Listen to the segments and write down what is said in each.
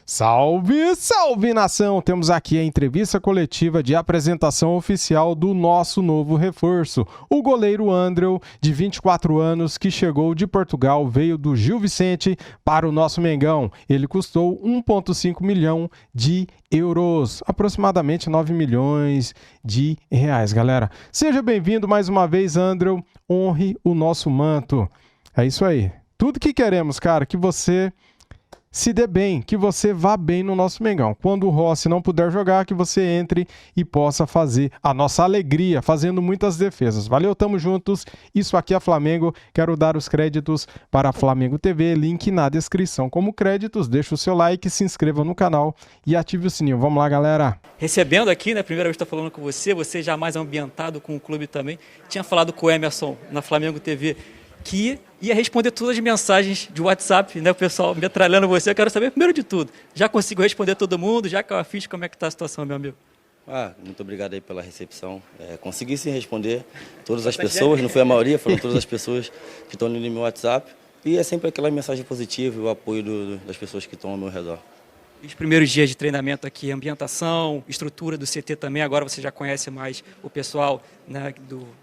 Salve, salve nação! Temos aqui a entrevista coletiva de apresentação oficial do nosso novo reforço, o goleiro Andreu, de 24 anos, que chegou de Portugal, veio do Gil Vicente para o nosso Mengão. Ele custou 1,5 milhão de euros, aproximadamente 9 milhões de reais, galera. Seja bem-vindo mais uma vez, Andreu, honre o nosso manto. É isso aí. Tudo que queremos, cara, que você se dê bem, que você vá bem no nosso Mengão. Quando o Rossi não puder jogar, que você entre e possa fazer a nossa alegria, fazendo muitas defesas. Valeu, tamo juntos. Isso aqui é Flamengo. Quero dar os créditos para a Flamengo TV, link na descrição. Como créditos, deixa o seu like, se inscreva no canal e ative o sininho. Vamos lá, galera. Recebendo aqui, né, primeira vez que estou falando com você já mais ambientado com o clube também. Tinha falado com o Emerson na Flamengo TV que ia responder todas as mensagens de WhatsApp, né, o pessoal metralhando você. Eu quero saber, primeiro de tudo, já conseguiu responder todo mundo? Já que eu fiz, como é que está a situação, meu amigo? Muito obrigado aí pela recepção. Consegui sim responder todas as pessoas, não foi a maioria, foram todas as pessoas que estão no meu WhatsApp. E é sempre aquela mensagem positiva e o apoio das pessoas que estão ao meu redor. E os primeiros dias de treinamento aqui, ambientação, estrutura do CT também, agora você já conhece mais o pessoal, né,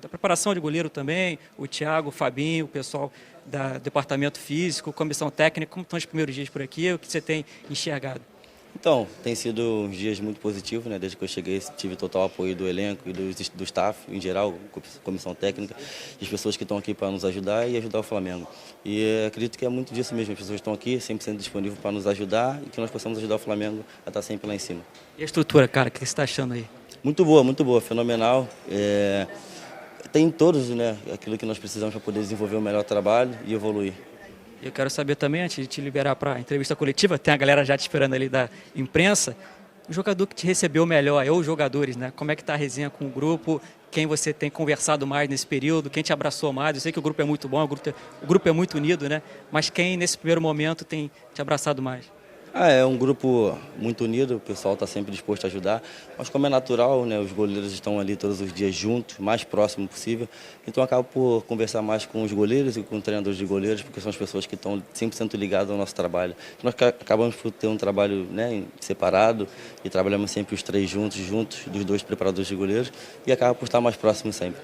da preparação de goleiro também, o Thiago, o Fabinho, o pessoal do departamento físico, comissão técnica. Como estão os primeiros dias por aqui? O que você tem enxergado? Então, tem sido uns dias muito positivos, né? Desde que eu cheguei, tive total apoio do elenco e do staff, em geral, comissão técnica, e as pessoas que estão aqui para nos ajudar e ajudar o Flamengo. E acredito que é muito disso mesmo, as pessoas estão aqui 100% disponíveis para nos ajudar e que nós possamos ajudar o Flamengo a estar sempre lá em cima. E a estrutura, cara, o que você está achando aí? Muito boa, fenomenal. Tem todos, né, aquilo que nós precisamos para poder desenvolver o melhor trabalho e evoluir. Eu quero saber também, antes de te liberar para a entrevista coletiva, tem a galera já te esperando ali da imprensa, o jogador que te recebeu melhor, ou os jogadores, né? Como é que está a resenha com o grupo, quem você tem conversado mais nesse período, quem te abraçou mais? Eu sei que o grupo é muito bom, o grupo é muito unido, né? Mas quem nesse primeiro momento tem te abraçado mais? É um grupo muito unido, o pessoal está sempre disposto a ajudar, mas como é natural, né, os goleiros estão ali todos os dias juntos, mais próximo possível, então eu acabo por conversar mais com os goleiros e com os treinadores de goleiros, porque são as pessoas que estão 100% ligadas ao nosso trabalho. Nós acabamos por ter um trabalho, né, separado e trabalhamos sempre os três juntos, dos dois preparadores de goleiros, e acaba por estar mais próximo sempre.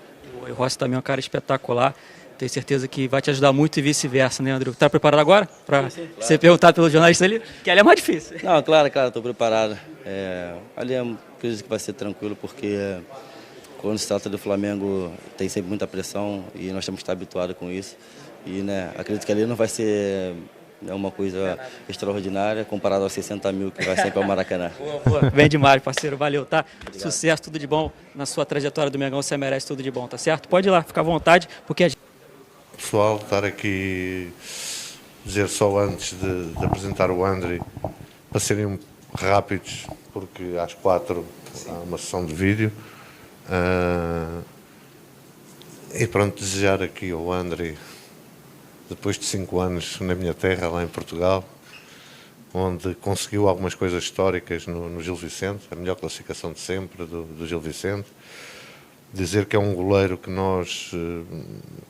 O Rossi também é um cara espetacular. Tenho certeza que vai te ajudar muito e vice-versa, né, André? Está preparado agora para ser perguntado pelo jornalista ali? Que ali é mais difícil. Não, claro, estou preparado. Ali acredito que vai ser tranquilo, porque quando se trata do Flamengo tem sempre muita pressão e nós temos que estar habituados com isso. E, né, acredito que ali não vai ser uma coisa extraordinária comparado aos 60 mil que vai sempre ao Maracanã. Boa. Bem demais, parceiro. Valeu, tá? Obrigado. Sucesso, tudo de bom na sua trajetória do Mengão. Você merece tudo de bom, tá certo? Pode ir lá, fica à vontade, porque a gente... Pessoal, estar aqui, dizer só antes de apresentar o André, para serem rápidos, porque às 4 há uma sessão de vídeo. E pronto, desejar aqui ao André, depois de 5 anos na minha terra, lá em Portugal, onde conseguiu algumas coisas históricas no Gil Vicente, a melhor classificação de sempre do Gil Vicente. Dizer que é um goleiro que nós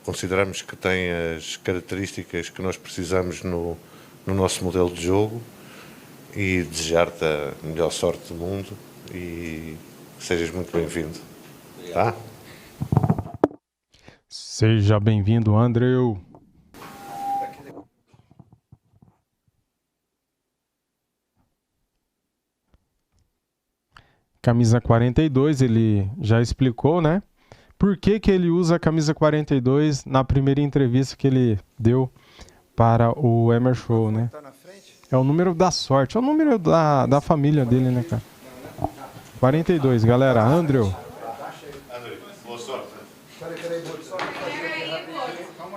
consideramos que tem as características que nós precisamos no nosso modelo de jogo, e desejar-te a melhor sorte do mundo e que sejas muito bem-vindo. Tá? Seja bem-vindo, Andreu. Camisa 42, ele já explicou, né? Por que ele usa a camisa 42 na primeira entrevista que ele deu para o Emerson Show, né? É o número da sorte, é o número da família dele, né, cara? 42, galera. Andreu. Boa sorte.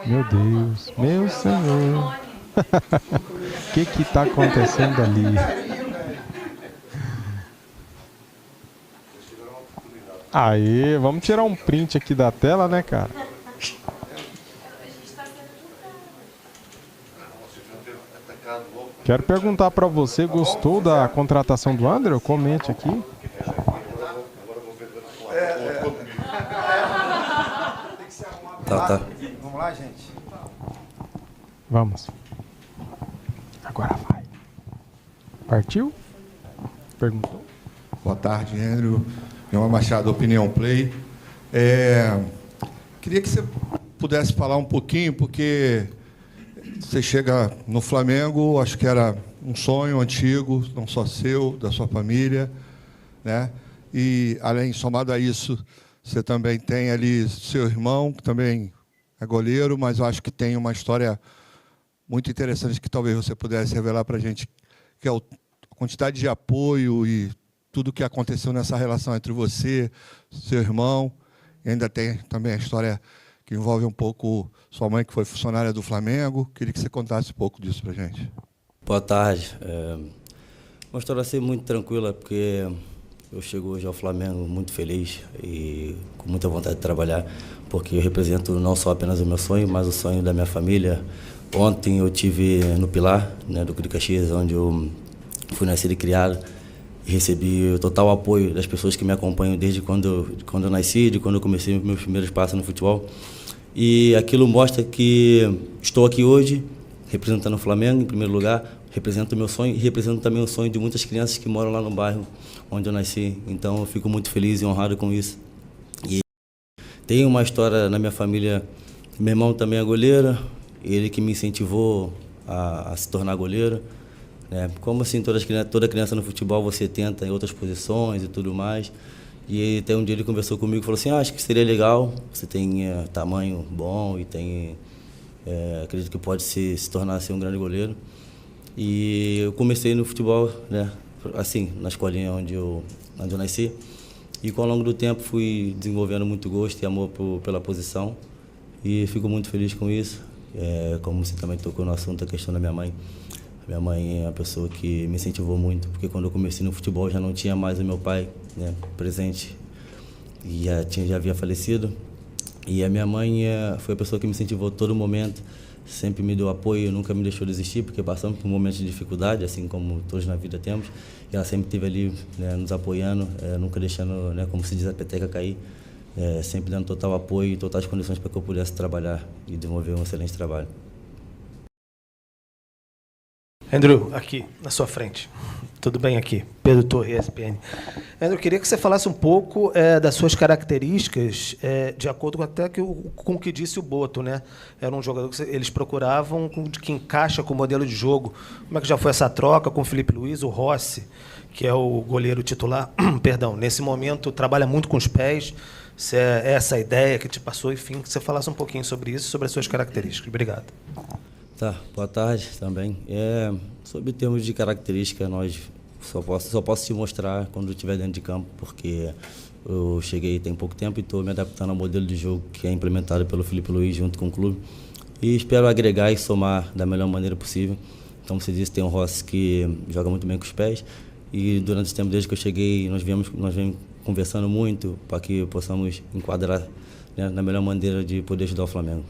Meu Deus, meu Senhor. O que tá acontecendo ali? Aí, vamos tirar um print aqui da tela, né, cara? Quero perguntar pra você, gostou da contratação do André? Comente aqui. Tá. Vamos lá, gente? Vamos. Agora vai. Partiu? Perguntou. Boa tarde, Andrew. João Machado, Opinião Play. Queria que você pudesse falar um pouquinho, porque você chega no Flamengo, acho que era um sonho antigo, não só seu, da sua família, né? E, além, somado a isso, você também tem ali seu irmão, que também é goleiro, mas eu acho que tem uma história muito interessante que talvez você pudesse revelar para a gente, que é a quantidade de apoio e tudo o que aconteceu nessa relação entre você, seu irmão, e ainda tem também a história que envolve um pouco sua mãe, que foi funcionária do Flamengo. Queria que você contasse um pouco disso para a gente. Boa tarde. Uma história assim muito tranquila, porque eu chego hoje ao Flamengo muito feliz e com muita vontade de trabalhar, porque eu represento não só apenas o meu sonho, mas o sonho da minha família. Ontem eu estive no Pilar, né, do Caxias, onde eu fui nascido e criado, e recebi o total apoio das pessoas que me acompanham desde quando eu nasci, de quando eu comecei meus primeiros passos no futebol. E aquilo mostra que estou aqui hoje, representando o Flamengo, em primeiro lugar, represento o meu sonho e represento também o sonho de muitas crianças que moram lá no bairro onde eu nasci. Então eu fico muito feliz e honrado com isso. E tem uma história na minha família, meu irmão também é goleiro, ele que me incentivou a se tornar goleiro. Como assim, toda criança no futebol você tenta em outras posições e tudo mais. E até um dia ele conversou comigo e falou assim, acho que seria legal, você tem tamanho bom e tem, acredito que pode se tornar assim, um grande goleiro. E eu comecei no futebol, né, assim, na escolinha onde eu nasci. E ao longo do tempo fui desenvolvendo muito gosto e amor pela posição. E fico muito feliz com isso. Como você também tocou no assunto, a questão da minha mãe. Minha mãe é a pessoa que me incentivou muito, porque quando eu comecei no futebol já não tinha mais o meu pai, né, presente, e já havia falecido. E a minha mãe foi a pessoa que me incentivou a todo momento, sempre me deu apoio, nunca me deixou desistir, porque passamos por momentos de dificuldade, assim como todos na vida temos, e ela sempre esteve ali, né, nos apoiando, nunca deixando, né, como se diz, a peteca cair, sempre dando total apoio e totais condições para que eu pudesse trabalhar e desenvolver um excelente trabalho. Andrew, aqui, na sua frente. Tudo bem aqui? Pedro Torre, ESPN. Andrew, queria que você falasse um pouco das suas características, de acordo com até com o que disse o Boto, né? Era um jogador que eles procuravam que encaixa com o modelo de jogo. Como é que já foi essa troca com o Felipe Luiz, o Rossi, que é o goleiro titular? Perdão, nesse momento trabalha muito com os pés. Se é essa a ideia que te passou, enfim, que você falasse um pouquinho sobre isso, sobre as suas características. Obrigado. Tá, boa tarde também. Sobre termos de característica, nós só posso te mostrar quando estiver dentro de campo, porque eu cheguei tem pouco tempo e estou me adaptando ao modelo de jogo que é implementado pelo Felipe Luiz junto com o clube. E espero agregar e somar da melhor maneira possível. Então, você disse, tem um Rossi que joga muito bem com os pés. E durante esse tempo, desde que eu cheguei, nós viemos conversando muito para que possamos enquadrar, né, na melhor maneira de poder ajudar o Flamengo.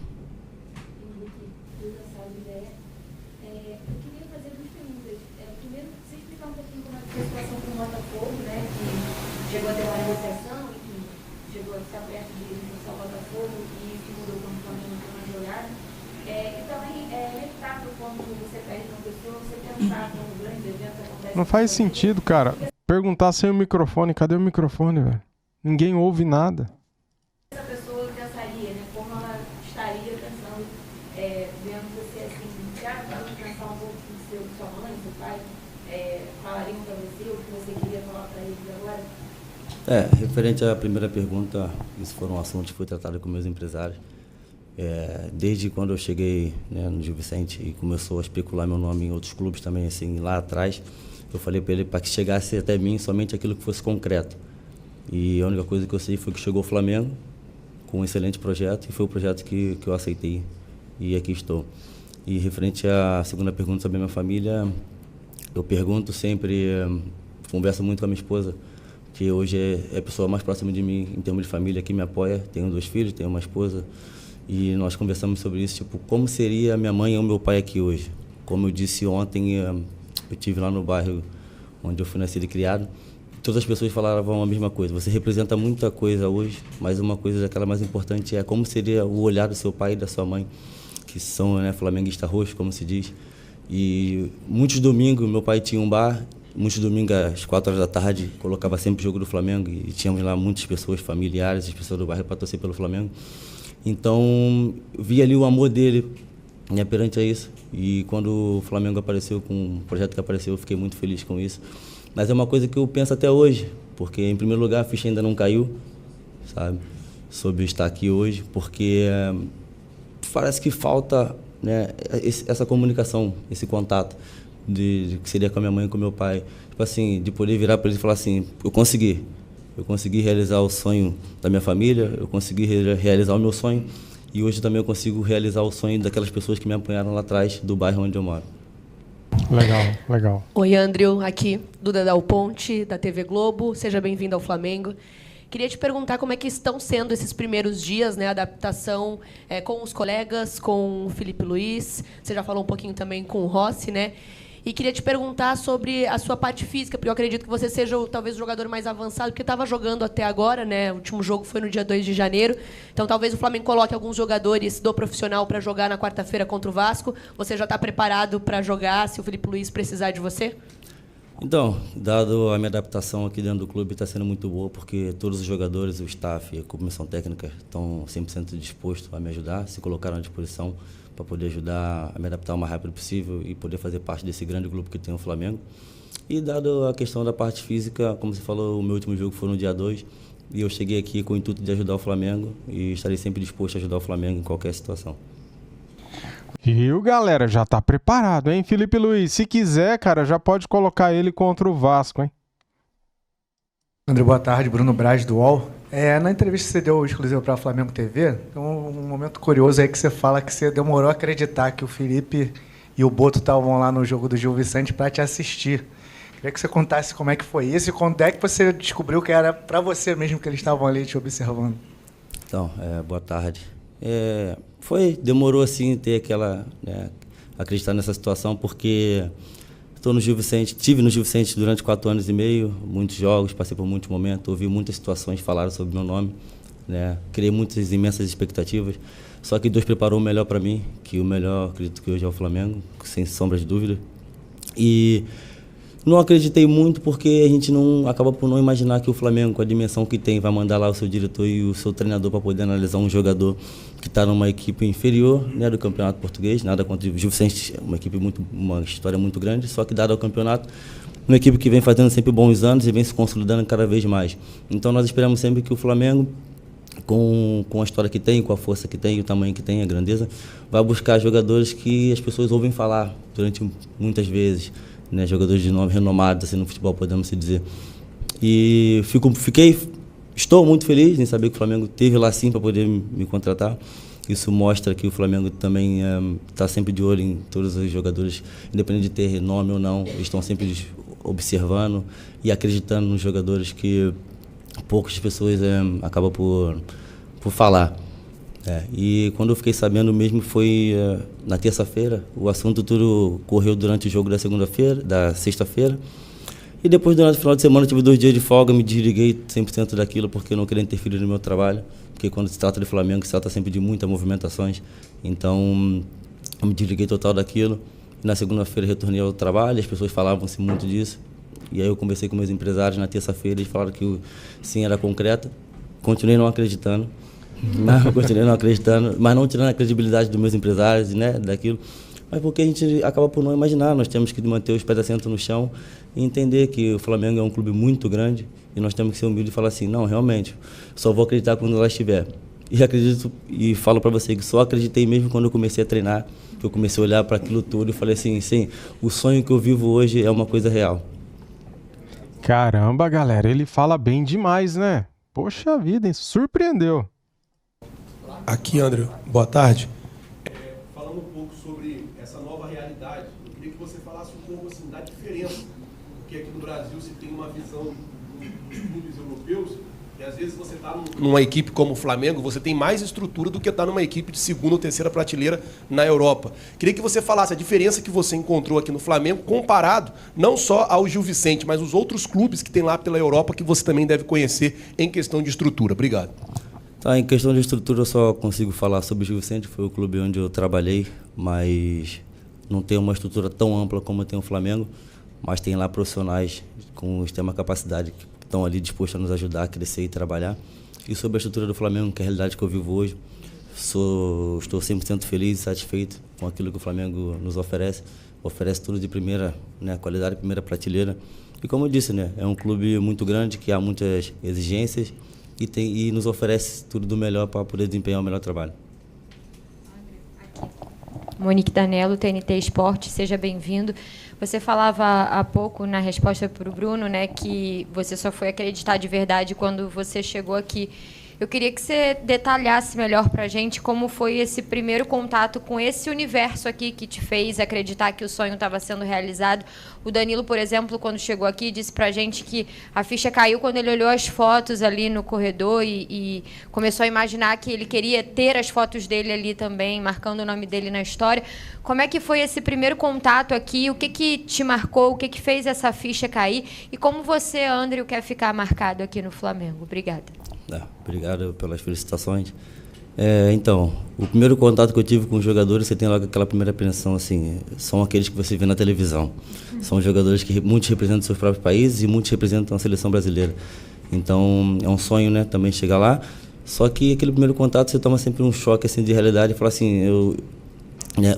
Chegou a ter uma negociação, enfim, chegou a estar perto de reforçar o Botafogo e se mudou quando o Flamengo entrou na jogada. E também evitar quando você perde uma pessoa, você pensar como grandes eventos acontecem. Não faz sentido, cara, perguntar sem o microfone. Cadê o microfone, velho? Ninguém ouve nada. Essa pessoa pensaria, né? Como ela estaria pensando, vendo você assim, já pensar um pouco do sua mãe, seu pai, falariam para você o que você queria falar para eles agora? Referente à primeira pergunta, isso foi um assunto que foi tratado com meus empresários. Desde quando eu cheguei, né, no Gil Vicente e começou a especular meu nome em outros clubes também, assim, lá atrás, eu falei para ele para que chegasse até mim somente aquilo que fosse concreto. E a única coisa que eu sei foi que chegou o Flamengo com um excelente projeto e foi o projeto que eu aceitei e aqui estou. E referente à segunda pergunta sobre a minha família, eu pergunto sempre, converso muito com a minha esposa, que hoje é a pessoa mais próxima de mim em termos de família, que me apoia. Tenho 2 filhos, tenho uma esposa, e nós conversamos sobre isso, tipo, como seria a minha mãe ou meu pai aqui hoje. Como eu disse ontem, eu estive lá no bairro onde eu fui nascido e criado, todas as pessoas falavam a mesma coisa. Você representa muita coisa hoje, mas uma coisa daquela mais importante é como seria o olhar do seu pai e da sua mãe, que são, né, flamenguistas roxos, como se diz. E muitos domingos, meu pai tinha um bar, muitos domingos às 4 horas da tarde, colocava sempre o jogo do Flamengo e tínhamos lá muitas pessoas familiares, as pessoas do bairro para torcer pelo Flamengo. Então, vi ali o amor dele, né, perante a isso. E quando o Flamengo apareceu, com o projeto que apareceu, eu fiquei muito feliz com isso. Mas é uma coisa que eu penso até hoje, porque, em primeiro lugar, a ficha ainda não caiu, sabe, sobre estar aqui hoje, porque parece que falta, né, essa comunicação, esse contato, de que seria com a minha mãe e com o meu pai. Tipo assim, de poder virar para eles e falar assim, eu consegui realizar o sonho da minha família, eu consegui realizar o meu sonho, e hoje também eu consigo realizar o sonho daquelas pessoas que me apoiaram lá atrás, do bairro onde eu moro. Legal, legal. Oi, Andrew, aqui, Duda Dal Ponte, da TV Globo. Seja bem-vindo ao Flamengo. Queria te perguntar como é que estão sendo esses primeiros dias, né, a adaptação com os colegas, com o Felipe Luiz. Você já falou um pouquinho também com o Rossi, né? E queria te perguntar sobre a sua parte física, porque eu acredito que você seja talvez o jogador mais avançado, porque estava jogando até agora, né? O último jogo foi no dia 2 de janeiro. Então, talvez o Flamengo coloque alguns jogadores do profissional para jogar na quarta-feira contra o Vasco. Você já está preparado para jogar se o Felipe Luiz precisar de você? Então, dado a minha adaptação aqui dentro do clube, está sendo muito boa, porque todos os jogadores, o staff e a comissão técnica estão 100% dispostos a me ajudar, se colocaram à disposição para poder ajudar a me adaptar o mais rápido possível e poder fazer parte desse grande grupo que tem o Flamengo. E dado a questão da parte física, como você falou, o meu último jogo foi no dia 2, e eu cheguei aqui com o intuito de ajudar o Flamengo e estarei sempre disposto a ajudar o Flamengo em qualquer situação. Viu, galera? Já tá preparado, hein, Felipe Luiz? Se quiser, cara, já pode colocar ele contra o Vasco, hein? André, boa tarde. Bruno Braz, do UOL. Na entrevista que você deu exclusiva para a Flamengo TV, tem um momento curioso aí que você fala que você demorou a acreditar que o Felipe e o Boto estavam lá no jogo do Gil Vicente para te assistir. Queria que você contasse como é que foi isso e quando é que você descobriu que era para você mesmo que eles estavam ali te observando. Então, boa tarde. Demorou assim ter aquela, acreditar nessa situação, porque estou no Gil Vicente, estive no Gil Vicente durante 4 anos e meio, muitos jogos, passei por muitos momentos, ouvi muitas situações falaram sobre meu nome, né? Criei muitas imensas expectativas, só que Deus preparou o melhor para mim, que o melhor acredito que hoje é o Flamengo, sem sombra de dúvida. E não acreditei muito porque a gente acaba por não imaginar que o Flamengo, com a dimensão que tem, vai mandar lá o seu diretor e o seu treinador para poder analisar um jogador que está numa equipe inferior, né, do Campeonato Português. Nada contra o Gil Vicente, uma história muito grande, só que dado ao campeonato, uma equipe que vem fazendo sempre bons anos e vem se consolidando cada vez mais. Então nós esperamos sempre que o Flamengo, com a história que tem, com a força que tem, o tamanho que tem, a grandeza, vai buscar jogadores que as pessoas ouvem falar durante muitas vezes, né, jogadores de nome renomados assim, no futebol, podemos dizer. E estou muito feliz em saber que o Flamengo teve lá sim para poder me contratar. Isso mostra que o Flamengo também está sempre de olho em todos os jogadores, independente de ter nome ou não, eles estão sempre observando e acreditando nos jogadores que poucas pessoas acabam por falar. E quando eu fiquei sabendo mesmo foi na terça-feira, o assunto tudo correu durante o jogo da sexta-feira, e depois durante o final de semana eu tive 2 dias de folga, me desliguei 100% daquilo porque eu não queria interferir no meu trabalho, porque quando se trata de Flamengo se trata sempre de muitas movimentações, então eu me desliguei total daquilo, e na segunda-feira retornei ao trabalho, as pessoas falavam-se muito disso, e aí eu conversei com meus empresários na terça-feira, eles falaram que sim, era concreto, continuei não acreditando, mas não tirando a credibilidade dos meus empresários, né, daquilo, mas porque a gente acaba por não imaginar, nós temos que manter os pés assentos no chão e entender que o Flamengo é um clube muito grande e nós temos que ser humildes e falar assim, não, realmente, só vou acreditar quando ela estiver. E acredito e falo para você que só acreditei mesmo quando eu comecei a treinar, que eu comecei a olhar para aquilo tudo e falei assim, sim, o sonho que eu vivo hoje é uma coisa real. Caramba, galera, ele fala bem demais, né? Poxa vida, hein? Surpreendeu. Aqui, André, boa tarde. Falando um pouco sobre essa nova realidade, eu queria que você falasse um pouco assim, da diferença, porque aqui no Brasil se tem uma visão dos clubes europeus, que às vezes você está numa equipe como o Flamengo, você tem mais estrutura do que está numa equipe de 2ª ou 3ª prateleira na Europa. Queria que você falasse a diferença que você encontrou aqui no Flamengo, comparado não só ao Gil Vicente, mas os outros clubes que tem lá pela Europa, que você também deve conhecer em questão de estrutura. Obrigado. Tá, em questão de estrutura, eu só consigo falar sobre o Gil Vicente, foi o clube onde eu trabalhei, mas não tem uma estrutura tão ampla como tem o Flamengo, mas tem lá profissionais com extrema capacidade que estão ali dispostos a nos ajudar a crescer e trabalhar. E sobre a estrutura do Flamengo, que é a realidade que eu vivo hoje, estou 100% feliz e satisfeito com aquilo que o Flamengo nos oferece. Oferece tudo de primeira, né, qualidade, primeira prateleira. E como eu disse, né, é um clube muito grande, que há muitas exigências e nos oferece tudo do melhor para poder desempenhar o melhor trabalho. Monique Danello, TNT Esporte, seja bem-vindo. Você falava há pouco, na resposta para o Bruno, né, que você só foi acreditar de verdade quando você chegou aqui. Eu queria que você detalhasse melhor para a gente como foi esse primeiro contato com esse universo aqui que te fez acreditar que o sonho estava sendo realizado. O Danilo, por exemplo, quando chegou aqui, disse para a gente que a ficha caiu quando ele olhou as fotos ali no corredor e começou a imaginar que ele queria ter as fotos dele ali também, marcando o nome dele na história. Como é que foi esse primeiro contato aqui? O que te marcou? O que fez essa ficha cair? E como você, André, quer ficar marcado aqui no Flamengo? Obrigada. Obrigado pelas felicitações. Então, o primeiro contato que eu tive com os jogadores, você tem logo aquela primeira apreensão, assim, são aqueles que você vê na televisão. São jogadores que muitos representam seus próprios países e muitos representam a seleção brasileira. Então, é um sonho, né, também chegar lá. Só que aquele primeiro contato, você toma sempre um choque, assim, de realidade e fala assim,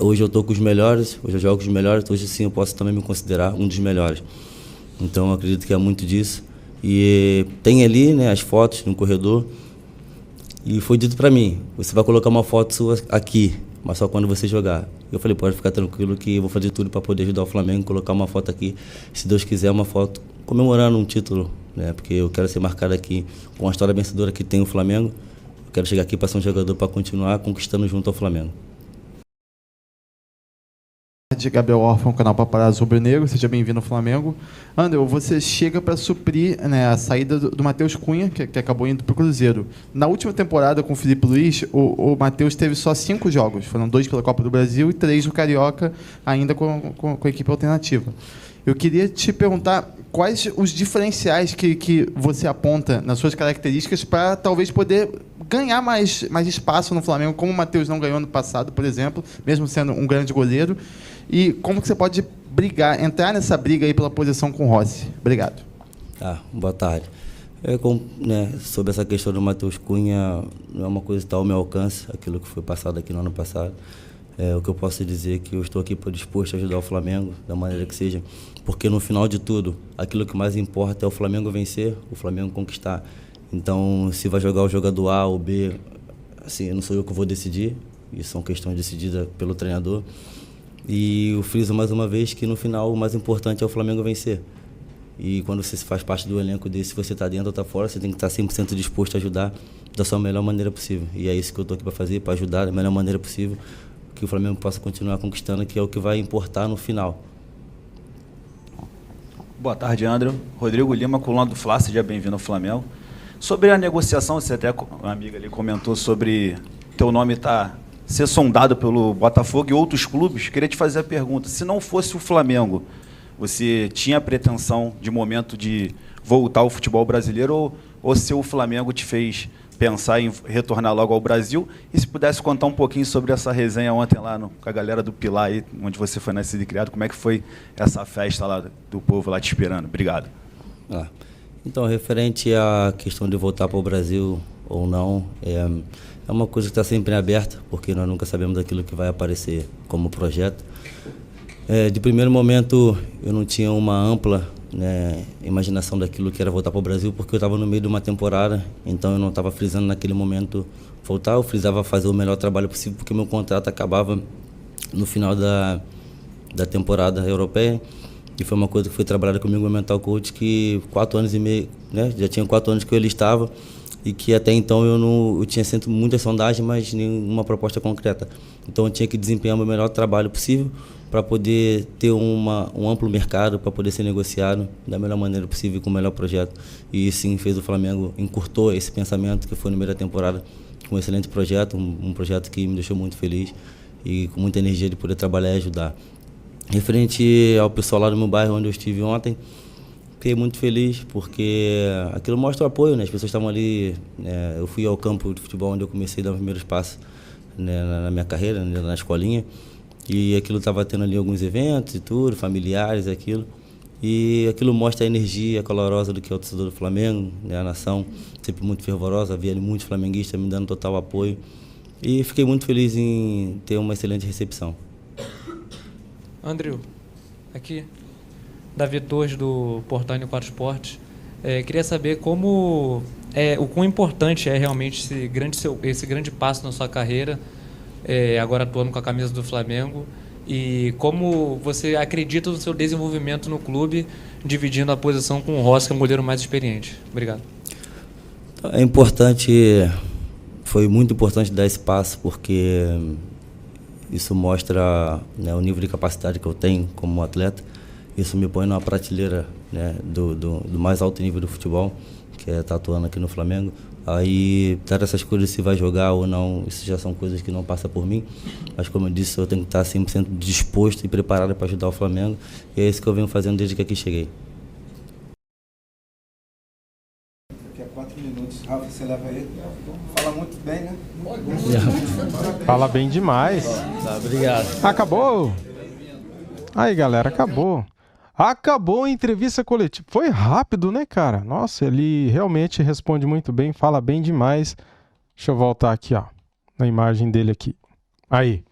hoje eu estou com os melhores, hoje eu jogo com os melhores, hoje sim eu posso também me considerar um dos melhores. Então, eu acredito que é muito disso. E tem ali, né, as fotos no corredor e foi dito para mim, você vai colocar uma foto sua aqui, mas só quando você jogar. Eu falei, pode ficar tranquilo que eu vou fazer tudo para poder ajudar o Flamengo, colocar uma foto aqui, se Deus quiser, uma foto comemorando um título, né, porque eu quero ser marcado aqui com a história vencedora que tem o Flamengo. Eu quero chegar aqui para ser um jogador para continuar conquistando junto ao Flamengo. De Gabriel Orfão, canal Paparazzo Rubro-Negro, seja bem-vindo ao Flamengo. André, você chega para suprir, né, a saída do Matheus Cunha, que acabou indo para o Cruzeiro. Na última temporada com o Filipe Luís, o Matheus teve só 5 jogos, foram 2 pela Copa do Brasil e 3 no Carioca, ainda com a equipe alternativa. Eu queria te perguntar quais os diferenciais que você aponta nas suas características para talvez poder ganhar mais espaço no Flamengo, como o Matheus não ganhou no passado, por exemplo, mesmo sendo um grande goleiro. E como que você pode entrar nessa briga aí pela posição com o Rossi? Obrigado. Boa tarde. Sobre essa questão do Matheus Cunha, não é uma coisa que está ao meu alcance, aquilo que foi passado aqui no ano passado. O que eu posso dizer é que eu estou aqui disposto a ajudar o Flamengo, da maneira que seja, porque no final de tudo, aquilo que mais importa é o Flamengo vencer, o Flamengo conquistar. Então, se vai jogar o jogador A ou B, assim, não sou eu que vou decidir, isso são questões decididas pelo treinador. E eu friso mais uma vez que no final o mais importante é o Flamengo vencer. E quando você faz parte do elenco desse, se você está dentro ou está fora, você tem que estar 100% disposto a ajudar da sua melhor maneira possível. E é isso que eu estou aqui para fazer, para ajudar da melhor maneira possível, que o Flamengo possa continuar conquistando, que é o que vai importar no final. Boa tarde, André. Rodrigo Lima, coluna do Fla, seja bem-vindo ao Flamengo. Sobre a negociação, você até, uma amiga ali comentou sobre teu nome ser sondado pelo Botafogo e outros clubes. Queria te fazer a pergunta, se não fosse o Flamengo, você tinha a pretensão de momento de voltar ao futebol brasileiro ou se o Flamengo te fez pensar em retornar logo ao Brasil? E se pudesse contar um pouquinho sobre essa resenha ontem lá com a galera do Pilar, aí, onde você foi nascido e criado, como é que foi essa festa lá do povo lá te esperando? Obrigado. Então, referente à questão de voltar para o Brasil ou não, é uma coisa que está sempre aberta, porque nós nunca sabemos daquilo que vai aparecer como projeto. De primeiro momento, eu não tinha uma ampla, né, imaginação daquilo que era voltar para o Brasil, porque eu estava no meio de uma temporada, então eu não estava frisando naquele momento voltar, eu frisava fazer o melhor trabalho possível, porque meu contrato acabava no final da temporada europeia, e foi uma coisa que foi trabalhada comigo, o mental coach, que 4 anos e meio, né, já tinha 4 anos que eu estava, e que até então eu tinha sempre muita sondagem, mas nenhuma proposta concreta. Então eu tinha que desempenhar o meu melhor trabalho possível para poder ter um amplo mercado, para poder ser negociado da melhor maneira possível, com o melhor projeto. E sim, fez o Flamengo, encurtou esse pensamento que foi na primeira temporada, com um excelente projeto, um projeto que me deixou muito feliz e com muita energia de poder trabalhar e ajudar. Referente ao pessoal lá do meu bairro, onde eu estive ontem, fiquei muito feliz, porque aquilo mostra o apoio, né? As pessoas estavam ali, eu fui ao campo de futebol onde eu comecei a dar os primeiros passos, né, na minha carreira, né, na escolinha, E aquilo estava tendo ali alguns eventos e tudo, familiares, aquilo. E aquilo mostra a energia calorosa do que é o torcedor do Flamengo, né? A nação sempre muito fervorosa, havia ali muitos flamenguistas me dando total apoio. E fiquei muito feliz em ter uma excelente recepção. Andrew, aqui, Davi Torres do Portal N4 Esportes. Queria saber o quão importante é realmente esse grande passo na sua carreira, agora atuando com a camisa do Flamengo, e como você acredita no seu desenvolvimento no clube, dividindo a posição com o Rossi, que é um goleiro mais experiente. Obrigado. É importante, foi muito importante dar esse passo, porque isso mostra, né, o nível de capacidade que eu tenho como atleta. Isso me põe numa prateleira, né, do mais alto nível do futebol, que é estar atuando aqui no Flamengo. Aí, dar essas coisas, se vai jogar ou não, isso já são coisas que não passam por mim. Mas, como eu disse, eu tenho que estar 100% disposto e preparado para ajudar o Flamengo. E é isso que eu venho fazendo desde que aqui cheguei. Daqui a 4 minutos, Rafa, você leva ele. Fala muito bem, né? Fala bem demais. Tá, obrigado. Acabou? Aí, galera, acabou. Acabou a entrevista coletiva. Foi rápido, né, cara? Nossa, ele realmente responde muito bem, fala bem demais. Deixa eu voltar aqui, ó, na imagem dele aqui. Aí.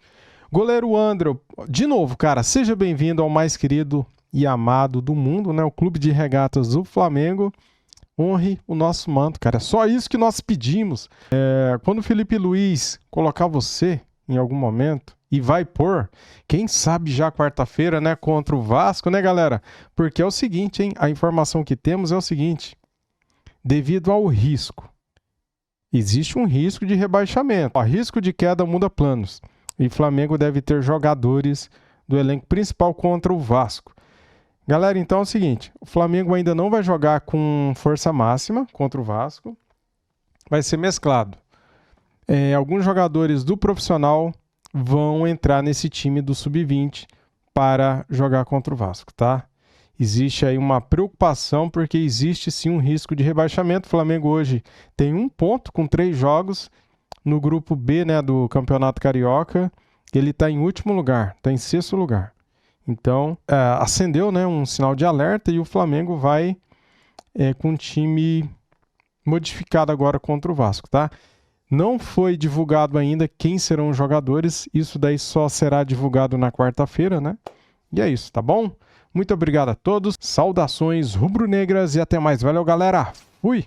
Goleiro Andrew, de novo, cara, seja bem-vindo ao mais querido e amado do mundo, né? O Clube de Regatas do Flamengo. Honre o nosso manto, cara. É só isso que nós pedimos. Quando o Felipe Luiz colocar você em algum momento, e vai pôr, quem sabe já quarta-feira, né, contra o Vasco, né, galera? Porque é o seguinte, hein? A informação que temos é o seguinte: devido ao risco, existe um risco de rebaixamento. O risco de queda muda planos. E o Flamengo deve ter jogadores do elenco principal contra o Vasco. Galera, então é o seguinte: o Flamengo ainda não vai jogar com força máxima contra o Vasco. Vai ser mesclado. Alguns jogadores do profissional vão entrar nesse time do Sub-20 para jogar contra o Vasco, tá? Existe aí uma preocupação, porque existe sim um risco de rebaixamento. O Flamengo hoje tem 1 ponto com 3 jogos no grupo B, né, do Campeonato Carioca. Ele está em último lugar, está em 6º lugar. Então, acendeu, né, um sinal de alerta, e o Flamengo vai com um time modificado agora contra o Vasco, tá? Não foi divulgado ainda quem serão os jogadores. Isso daí só será divulgado na quarta-feira, né? E é isso, tá bom? Muito obrigado a todos. Saudações rubro-negras e até mais. Valeu, galera. Fui!